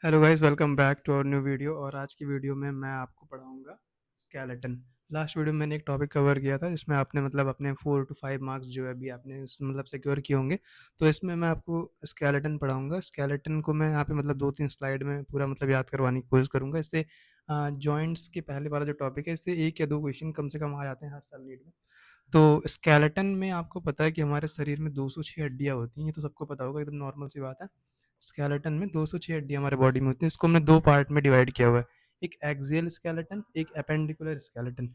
Hello guys, welcome back to our new video. और आज की वीडियो में मैं आपको पढ़ाऊंगा स्केलेटन। लास्ट वीडियो में मैंने एक टॉपिक कवर किया था जिसमें आपने मतलब अपने 4 to 5 मार्क्स जो है अभी आपने मतलब सिक्योर किए होंगे। तो इसमें मैं आपको स्केलेटन पढ़ाऊंगा। स्केलेटन को मैं यहाँ पे मतलब 2-3 स्लाइड में पूरा मतलब याद करवाने की कोशिश करूंगा। इससे जॉइंट्स के पहले वाला जो टॉपिक है, इससे 1 या 2 क्वेश्चन कम से कम आ जाते हैं हर साल नीट में। तो स्केलेटन में आपको पता है कि हमारे शरीर में 206 हड्डियाँ होती हैं। ये तो सबको पता होगा, एकदम नॉर्मल सी बात है। स्केलेटन में 206 हड्डियाँ हमारे बॉडी में होती हैं। इसको हमने 2 पार्ट में डिवाइड किया हुआ है। एक एक्सियल स्केलेटन, एक एपेंडिकुलर स्केलेटन।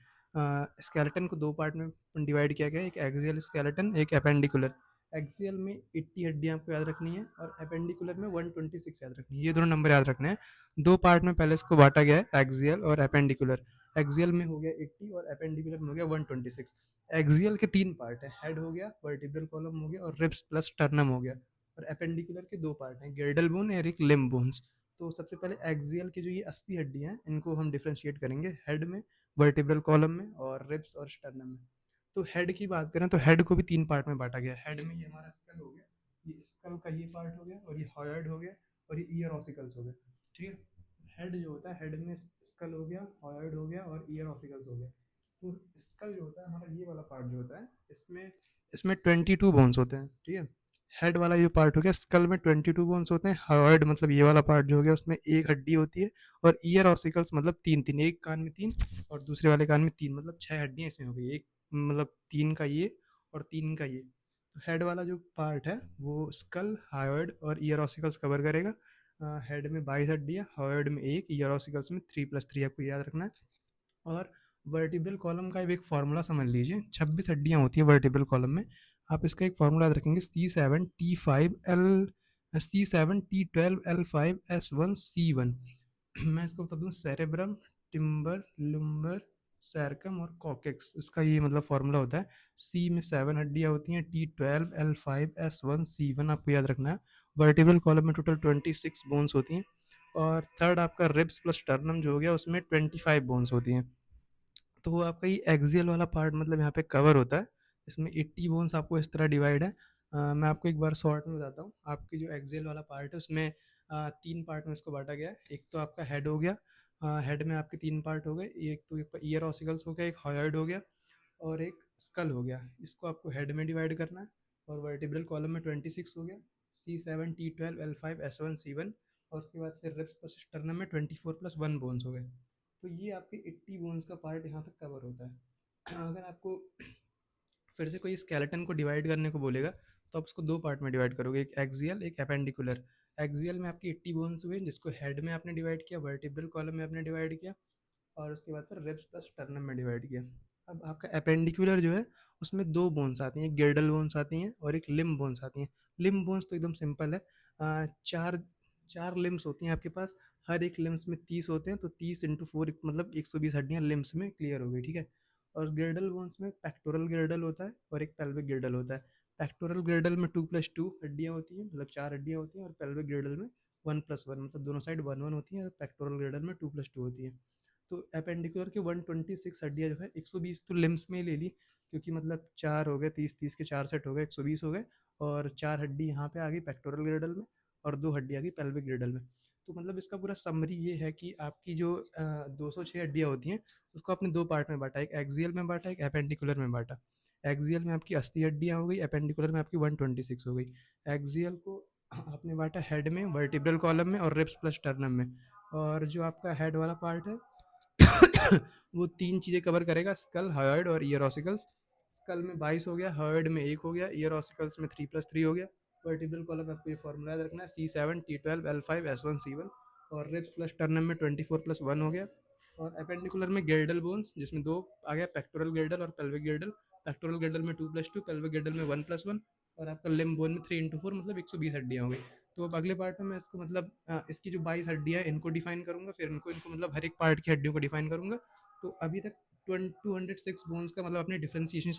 स्केलेटन को 2 पार्ट में डिवाइड किया गया है, एक एक्सियल स्केलेटन, एक एपेंडिकुलर। एक्सियल में 80 हड्डियाँ आपको याद रखनी है और एपेंडिकुलर में 126 याद रखनी है। ये दोनों नंबर याद रखने हैं। 2 पार्ट में पहले इसको बाँटा गया है, एक्सियल और एपेंडिकुलर। एक्सियल में हो गया 80 और एपेंडिकुलर में हो गया 126। एक्सियल के 3 पार्ट है, हेड हो गया, वर्टिब्रल कॉलम हो गया और रिब्स प्लस स्टर्नम हो गया। और एपेंडिकुलर के 2 पार्ट हैं, गिल्डल बोन और एक लिम्ब बोन्स। तो सबसे पहले एक्सियल की जो ये 80 हड्डियां हैं, इनको हम डिफरेंशिएट करेंगे हेड में, वर्टिब्रल कॉलम में और रिब्स और स्टर्नम में। तो हेड की बात करें तो हेड को भी 3 पार्ट में बांटा गया है। हेड में ये हमारा स्कल हो गया, ये स्कल का ये पार्ट हो गया और ये हॉयड हो गया और ये ईयर ऑसिकल्स हो गए। ठीक है। हेड जो होता है, हेड में स्कल हो गया, हॉयड हो गया और ईयर ऑसिकल्स हो गया। तो स्कल जो होता है हमारा, ये वाला पार्ट जो होता है, इसमें इसमें 22 बोन्स होते हैं। ठीक है। हेड वाला जो पार्ट हो गया, स्कल में 22 बोन्स होते हैं। हार्ड मतलब ये वाला पार्ट जो हो गया, उसमें एक हड्डी होती है। और ईयर ऑसिकल्स मतलब तीन तीन, एक कान में तीन और दूसरे वाले कान में तीन, मतलब 6 हड्डियां इसमें हो गई। एक मतलब तीन का ये और तीन का ये। तो हेड वाला जो पार्ट है वो स्कल, हार्ड और ईयर ऑसिकल्स कवर करेगा। हेड में 22 हड्डियां, हार्ड में एक, ईयर ऑसिकल्स में 3+3, आपको याद रखना है। और वर्टिब्रल कॉलम का एक फार्मूला समझ लीजिए। 26 हड्डियाँ होती हैं वर्टिब्रल कॉलम में। आप इसका एक फार्मूला याद रखेंगे, C7T5L C7T12L5S1C1। मैं इसको बता दूं, सेरेब्रम, टिम्बर, लुम्बर, सैरकम और कॉकेक्स, इसका ये मतलब फार्मूला होता है। सी में 7 हड्डियाँ होती हैं, T12L5S1C1 आपको याद रखना है। वर्टिब्रल कॉलम में टोटल 26 बोन्स होती हैं। और थर्ड आपका रिब्स प्लस टर्नम जो हो गया, उसमें 25 बोन्स होती हैं। तो वो आपका ये एक्सियल वाला पार्ट मतलब यहाँ पे कवर होता है। इसमें 80 बोन्स आपको इस तरह डिवाइड है। मैं आपको एक बार शॉर्ट में बताता हूँ। आपकी जो एक्सियल वाला पार्ट है उसमें 3 पार्ट में इसको बांटा गया है। एक तो आपका हेड हो गया, हेड में आपके 3 पार्ट हो गए। एक तो ईयर ऑसिकल्स हो गया, एक हॉयड हो गया और एक स्कल हो गया। इसको आपको हेड में डिवाइड करना है। और वर्टिब्रल कॉलम में 26 हो गया, C7T12L5S1C1। और उसके बाद फिर रिब्स प्लस स्टर्नम में 24+1 बोन्स हो गए। तो ये आपके 80 बोन्स का पार्ट यहाँ तक कवर होता है। अगर आपको फिर से कोई स्केलेटन को डिवाइड करने को बोलेगा तो आप उसको 2 पार्ट में डिवाइड करोगे, एक एक्सियल एक एपेंडिकुलर। एक्सियल में आपकी 80 बोन्स हुए, जिसको हेड में आपने डिवाइड किया, वर्टिब्रल कॉलम में आपने डिवाइड किया और उसके बाद फिर रिब्स प्लस स्टर्नम में डिवाइड किया। अब आपका एपेंडिकुलर जो है, उसमें 2 बोन्स आती हैं, एक गिल्डल बोन्स आती हैं और एक लिम्ब बोन्स आती हैं। लिम्ब बोन्स तो एकदम सिंपल है। चार चार लिम्स होती हैं आपके पास। हर एक लिम्स में 30 होते हैं, तो 30 × 4 मतलब 120 हड्डियाँ लिम्स में क्लियर हो गई। ठीक है। और गिर्डल बोन्स में पेक्टोरल गिर्डल होता है और एक पेल्विक गिर्डल होता है। पेक्टोरल गिर्डल में 2+2 हड्डियाँ होती हैं, मतलब 4 हड्डियाँ होती हैं। और पेल्विक गिर्डल में 1+1, मतलब दोनों साइड 1 1 होती हैं। और पेक्टोरल गिर्डल में 2+2 होती है। तो एपेंडिकुलर की 126 हड्डियाँ जो है, 120 तो लिम्स में ही ले ली, क्योंकि मतलब 4 हो गए, 30 30 के 4 सेट हो गए, 120 हो गए। और 4 हड्डी यहाँ पे आ गई पेक्टोरल गिर्डल में और 2 हड्डी आ गई पेल्विक गिर्डल में। तो मतलब इसका पूरा समरी ये है कि आपकी जो 206 हड्डियाँ होती हैं, उसको आपने 2 पार्ट में बांटा, एक एक्सियल में बांटा, एक एपेंडिकुलर में बांटा। एक्सियल में आपकी 80 हड्डियाँ हो गई, एपेंडिकुलर में आपकी 126 हो गई। एक्सियल को आपने बांटा हेड में, वर्टिब्रल कॉलम में और रिब्स प्लस टर्नम में। और जो आपका हेड वाला पार्ट है वो 3 चीज़ें कवर करेगा, स्कल, हार्ड और ईयर ऑसिकल्स। स्कल में 22 हो गया, हार्ड में 1 हो गया, ईयर ऑसिकल्स में 3+3 हो गया। वर्टिब्रल कॉलम आपको ये फॉर्मूला याद रखना है, C7T12L5S1C1। और रिब्स प्लस टर्नम में 24+1 हो गया। और एपेंडिकुलर में गिल्डल बोन्स, जिसमें 2 आ गया, पेक्टोरल गिल्डल और पेल्विक गिल्डल। पेक्टोरल गिल्डल में 2+2, पेल्विक गिल्डल में 1+1। और आपका लिम्ब बोन में 3 × 4 मतलब 120 हड्डियाँ हो गई। तो अब अगले पार्ट में मैं इसको मतलब इसकी जो 22 हड्डियाँ हैं इनको डिफाइन करूंगा, फिर इनको इनको मतलब हर एक पार्ट की हड्डियों को डिफाइन करूंगा। तो अभी तक 206 बोन्स का मतलब अपने डिफ्रेंसिएशन